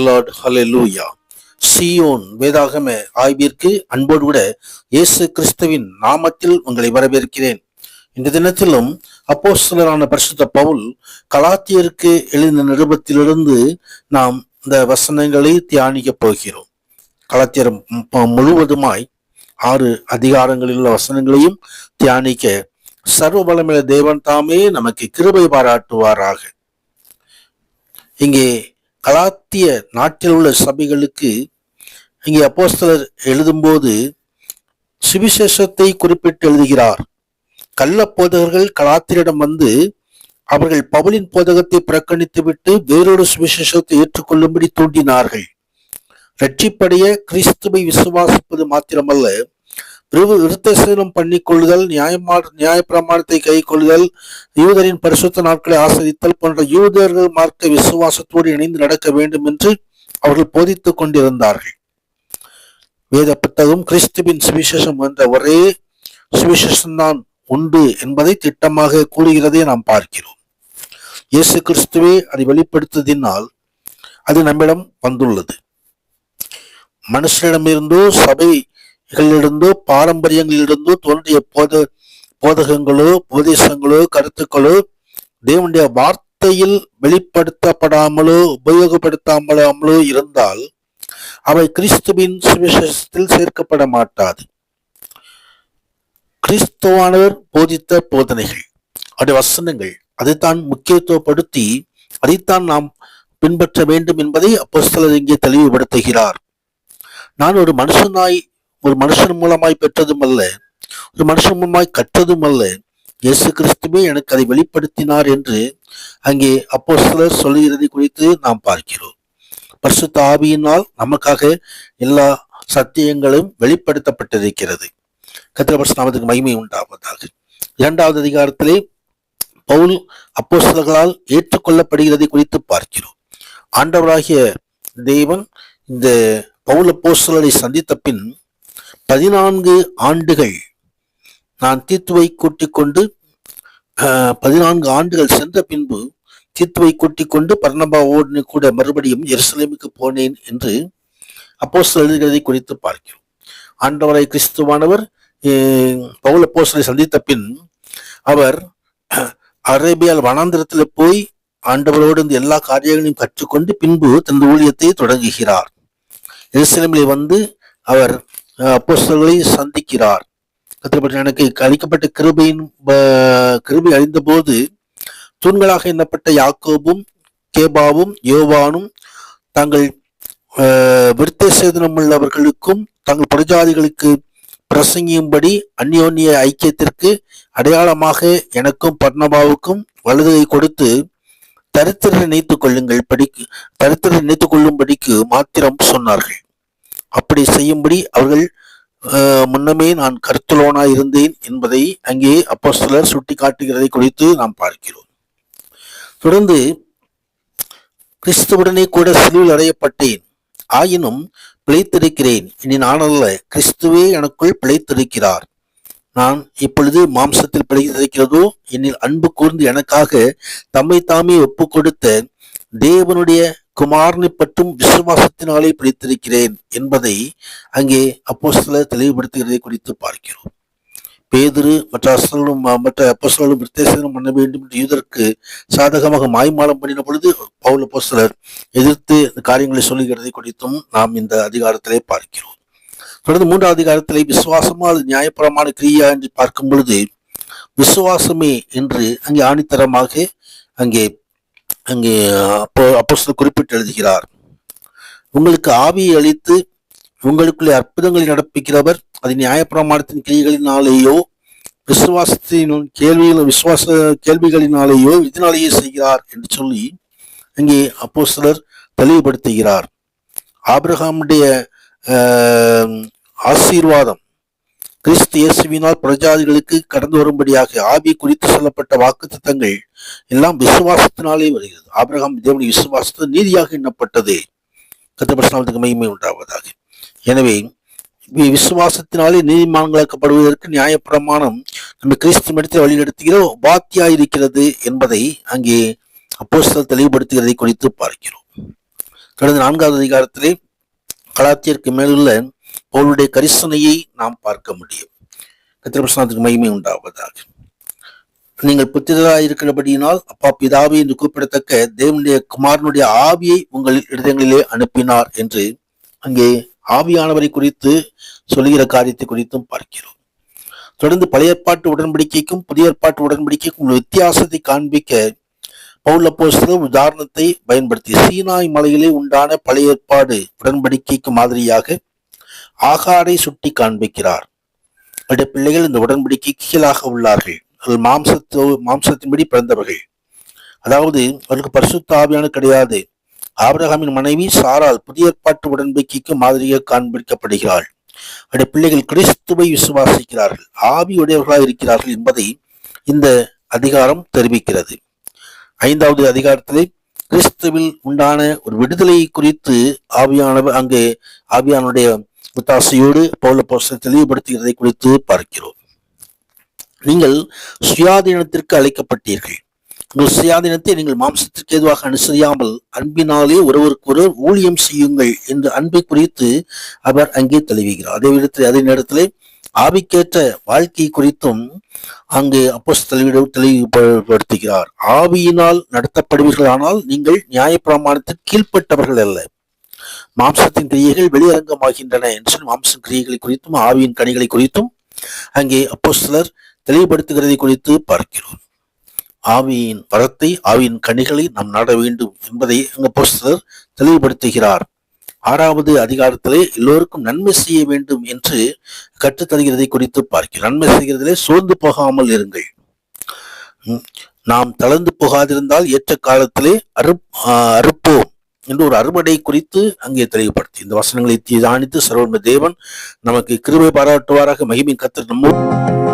Praise the Lord. Hallelujah. Zion வேதாகம ஆய்விற்கு அன்போடு கூட இயேசு கிறிஸ்துவின் நாமத்தில் உங்களை வரவேற்கிறேன். இந்த தினத்திலும் அப்போஸ்தலரான பரிசுத்த பவுல் கலாத்தியருக்கு எழுதின நிருபத்திலிருந்து நாம் இந்த வசனங்களை தியானிக்கப் போகிறோம். கலாத்தியர் முழுவதுமாய் 6 அதிகாரங்களில் உள்ள வசனங்களையும் தியானிக்க சர்வ வல்லமையுள்ள தேவன் தாமே நமக்கு கிருபை பாராட்டுவாராக. இங்கே கலாத்திய நாட்டில் உள்ள சபைகளுக்கு இங்கே அப்போஸ்தலர் எழுதும்போது சுவிசேஷத்தை குறிப்பிட்டு எழுதுகிறார். கள்ள போதகர்கள் கலாத்தியரிடம் வந்து அவர்கள் பவுலின் போதகத்தை புறக்கணித்து விட்டு வேறொரு சுவிசேஷத்தை ஏற்றுக்கொள்ளும்படி தூண்டினார்கள். இரட்சிப்படைய கிறிஸ்துவை விசுவாசிப்பது மாத்திரமல்ல, விருத்தசேதனம் பண்ணிக்கொள்ளுதல், நியாயப்பிரமாணத்தை கை கொள்ளுதல், யூதரின் பரிசுத்த நாட்களை ஆசரித்தல் போன்ற யூதர்கள் மார்க்க விசுவாசத்தோடு இணைந்து நடக்க வேண்டும் என்று அவர்கள் போதித்துக் கொண்டிருந்தார்கள். வேத புத்தகம் கிறிஸ்துவின் சுவிசேஷம் என்ற ஒரே சுவிசேஷம்தான் உண்டு என்பதை திட்டமாக கூறுகிறதை நாம் பார்க்கிறோம். இயேசு கிறிஸ்துவே அதை வெளிப்படுத்துவதனால் அது நம்மிடம் வந்துள்ளது. மனுஷனிடமிருந்தோ சபைகளிலிருந்தோ பாரம்பரியங்களிலிருந்தோ தோன்றிய போதகங்களோ உபதேசங்களோ கருத்துக்களோ தேவனுடைய வார்த்தையில் வெளிப்படுத்தப்படாமலோ உபயோகப்படுத்தாமலோ இருந்தால் அவை கிறிஸ்துவின் சுவிசேஷத்தில் சேர்க்கப்பட மாட்டாது. கிறிஸ்துவானவர் போதித்த போதனைகள், அவருடைய வசனங்கள், அதைத்தான் முக்கியத்துவப்படுத்தி அதைத்தான் நாம் பின்பற்ற வேண்டும் என்பதை அப்போஸ்தலர் இங்கே தெளிவுபடுத்துகிறார். நான் ஒரு மனுஷன் மூலமாய் பெற்றதும் அல்ல, ஒரு மனுஷன் மூலமாய் கற்றதும் அல்ல, இயேசு கிறிஸ்துவே எனக்கு அதை வெளிப்படுத்தினார் என்று அங்கே அப்போஸ்தலர் சொல்லுகிறதை குறித்து நாம் பார்க்கிறோம். பரிசுத்த ஆவியினால் நமக்காக எல்லா சத்தியங்களும் வெளிப்படுத்தப்பட்டிருக்கிறது. கர்த்தருடைய பரிசுத்த நாமத்துக்கு மகிமை உண்டாவதாக. 2வது அதிகாரத்திலே பவுல் அப்போஸ்தலர்களால் ஏற்றுக்கொள்ளப்படுகிறதை குறித்து பார்க்கிறோம். ஆண்டவராகிய தேவன் இந்த பவுல் அப்போஸ்தலரை சந்தித்த பின் 14 ஆண்டுகள் நான் தீத்துவை கூட்டிக் கொண்டு 14 ஆண்டுகள் சென்ற பின்பு தீத்துவை கூட்டிக் கொண்டு பர்னபாவோடு கூட மறுபடியும் எருசலேமுக்கு போனேன் என்று அப்போஸ்தலர் எழுதுகிறதை குறித்து பார்க்கிறோம். ஆண்டவரை கிறிஸ்துவானவர் பவுல் அப்போஸ்தலரை சந்தித்த பின் அவர் அரேபியால் வனாந்திரத்தில் போய் ஆண்டவரோடு இந்த எல்லா காரியங்களையும் கற்றுக்கொண்டு பின்பு தனது ஊழியத்தை தொடங்குகிறார். எருசலேமிலே வந்து அவர் அப்போஸ்தலர்களை சந்திக்கிறார். எனக்கு அளிக்கப்பட்ட கிருபை அழிந்த போது தூண்களாக எண்ணப்பட்ட யாக்கோபும் கேபாவும் யோவானும் தங்கள் விருத்தசேதனம் உள்ளவர்களுக்கும் தங்கள் புறஜாதிகளுக்கு பிரசங்கியும்படி அந்யோன்ய ஐக்கியத்திற்கு அடையாளமாக எனக்கும் பர்னபாவுக்கும் வலதுகை கொடுத்து தரித்திரரை நினைத்துக் கொள்ளும்படிக்கு மாத்திரம் சொன்னார்கள். அப்படி செய்யும்படி அவர்கள் முன்னமே நான் கருத்துள்ளவனாய் இருந்தேன் என்பதை அங்கே அப்போஸ்தலர் சுட்டி காட்டுகிறதை குறித்து நாம் பார்க்கிறோம். தொடர்ந்து கிறிஸ்துவுடனே கூட சிலுவையில் அறையப்பட்டேன், ஆயினும் பிழைத்திருக்கிறேன், இனி நான் அல்ல, கிறிஸ்துவே எனக்குள் பிழைத்திருக்கிறார். நான் இப்பொழுது மாம்சத்தில் பிழைத்திருக்கிறதோ என்னில் அன்பு கூர்ந்து எனக்காக தம்மை தாமே ஒப்பு கொடுத்த தேவனுடைய குமாரனை பற்றும் விசுவாசத்தினாலே பிடித்திருக்கிறேன் என்பதை அங்கே அப்போஸ்தலர் தெளிவுபடுத்துகிறதை குறித்து பார்க்கிறோம். பேதுரு மற்ற அப்போஸ்தலர்களும் விருத்தசேதனம் பண்ண வேண்டும் என்று யூதருக்கு சாதகமாக மாய்மாலம் பண்ணின பொழுது பவுல் அப்போஸ்தலர் எதிர்த்து இந்த காரியங்களை சொல்லுகிறதை குறித்தும் நாம் இந்த அதிகாரத்திலே பார்க்கிறோம். தொடர்ந்து 3வது அதிகாரத்திலே விசுவாசமா அது நியாயப்பிரமாண கிரியா என்று பார்க்கும் பொழுது விசுவாசமே என்று அங்கே ஆணித்தரமாக அங்கே அப்போஸ்தலர் குறிப்பிட்டு எழுதுகிறார். உங்களுக்கு ஆவியை அளித்து உங்களுக்குள்ளே அற்புதங்களை நடப்பிக்கிறவர் அது நியாயப்பிரமாணத்தின் கிரியைகளினாலேயோ விசுவாசத்தின் கேள்விகளினாலேயோ இதனாலேயே செய்கிறார் என்று சொல்லி அங்கே அப்போஸ்தலர் தெளிவுபடுத்துகிறார். ஆபிரகாமுடைய ஆசீர்வாதம் கிறிஸ்து இயேசுவினால் பிரஜாதிகளுக்கு கடந்து வரும்படியாக ஆவி குறித்து சொல்லப்பட்ட வாக்குத்தத்தங்கள் எல்லாம் விசுவாசத்தினாலே வருகிறது. ஆபிரகாம் தேவனுடைய விசுவாசத்தில் நீதியாக எண்ணப்பட்டது. கர்த்தருடைய நாமத்துக்கு மகிமை உண்டாவதாக. எனவே விசுவாசத்தினாலே நீதிமான்களாக்கப்படுவதற்கு நியாயப்பிரமாணம் நம்ம கிறிஸ்து இடத்தில் வழிநடத்துகிற உபாத்தியாயிருக்கிறது என்பதை அங்கே அப்போஸ்தலர் தெளிவுபடுத்துகிறதை குறித்து பார்க்கிறோம். தொடர்ந்து 4வது அதிகாரத்திலே கலாத்தியருக்கு மேலுள்ள பவுலுடைய கரிசனையை நாம் பார்க்க முடியும். கர்த்தருடைய பிரசன்னத்துக்கு மகிமை உண்டாவதாக. நீங்கள் புத்திரராய் இருக்கிறபடியினால் அப்பா பிதாவே என்று கூப்பிடத்தக்க தேவனுடைய குமாரனுடைய ஆவியை உங்கள் இடங்களிலே அனுப்பினார் என்று அங்கே ஆவியானவரை குறித்து சொல்லுகிற காரியத்தை குறித்தும் பார்க்கிறோம். தொடர்ந்து பழைய ஏற்பாட்டு உடன்படிக்கைக்கும் புதிய ஏற்பாட்டு உடன்படிக்கைக்கும் உள்ள வித்தியாசத்தை காண்பிக்க பவுல் அப்போஸ்தலர் உதாரணத்தை பயன்படுத்தி சீனாய் மலையிலே உண்டான பழைய ஏற்பாடு உடன்படிக்கைக்கு மாதிரியாக ஆகாரை சுட்டி காண்பிக்கிறார். அவருடைய பிள்ளைகள் இந்த உடன்படிக்கைக்கு கீழாக உள்ளார்கள். அவர்கள் மாம்சத்தின்படி பிறந்தவர்கள். அதாவது அவர்களுக்கு பரிசுத்த ஆவியான கிடையாது. ஆபிரகாமின் மனைவி சாராள் புதிய ஏற்பாட்டு உடன்படிக்கைக்கு மாதிரியாக காண்பிக்கப்படுகிறாள். அவருடைய பிள்ளைகள் கிறிஸ்துவை விசுவாசிக்கிறார்கள், ஆவியுடையவர்களாக இருக்கிறார்கள் என்பதை இந்த அதிகாரம் தெரிவிக்கிறது. 5வது அதிகாரத்திலே கிறிஸ்துவில் உண்டான ஒரு விடுதலை குறித்து ஆவியானவர் அங்கே ஆவியானுடைய ஒத்தாசையோடு பவுல் அப்போஸ்தலர் தெளிவுபடுத்துகிறதை குறித்து பார்க்கிறோம். நீங்கள் சுயாதீனத்திற்கு அழைக்கப்பட்டீர்கள். உங்கள் சுயாதீனத்தை நீங்கள் மாம்சத்திற்கு ஏதுவாக அனுசரியாமல் அன்பினாலே ஒருவருக்கொருவர் ஊழியம் செய்யுங்கள் என்று அன்பை குறித்து அவர் அங்கே தெளிவுகிறார். அதே நேரத்திலே ஆவிக்கேற்ற வாழ்க்கை குறித்தும் அங்கே அப்போஸ்தலர் தெளிவுபடுத்துகிறார். ஆவியினால் நடத்தப்படுவீர்களானால் நீங்கள் நியாயப்பிரமாணத்திற்கு கீழ்ப்பட்டவர்கள் அல்ல. மாம்சத்தின் கிரியைகள் வெளியரங்கமாகின்றன என்று சொல்லி மாம்சத்தின் கிரியைகளை குறித்தும் ஆவியின் கனிகளை குறித்தும் அங்கே அப்போஸ்தலர் தெளிவுபடுத்துகிறதை குறித்து பார்க்கிறோம். ஆவியின் வரத்தை ஆவியின் கனிகளை நாம் நாட வேண்டும் என்பதை அங்கு அப்போஸ்தலர் தெளிவுபடுத்துகிறார். 6வது அதிகாரத்திலே எல்லோருக்கும் நன்மை செய்ய வேண்டும் என்று கற்றுத்தருகிறதை குறித்து பார்க்கிறோம். நன்மை செய்கிறதிலே சோர்ந்து போகாமல் இருங்கள். நாம் தளர்ந்து போகாதிருந்தால் ஏற்ற காலத்திலே அறுப்போம் என்று ஒரு அறுவடை குறித்து அங்கே தெளிவுபடுத்தி இந்த வசனங்களை தியானித்து சர்வ தேவன் நமக்கு கிருபை பாராட்டுவாராக. மகிமையின் கர்த்தர் நம்மோடு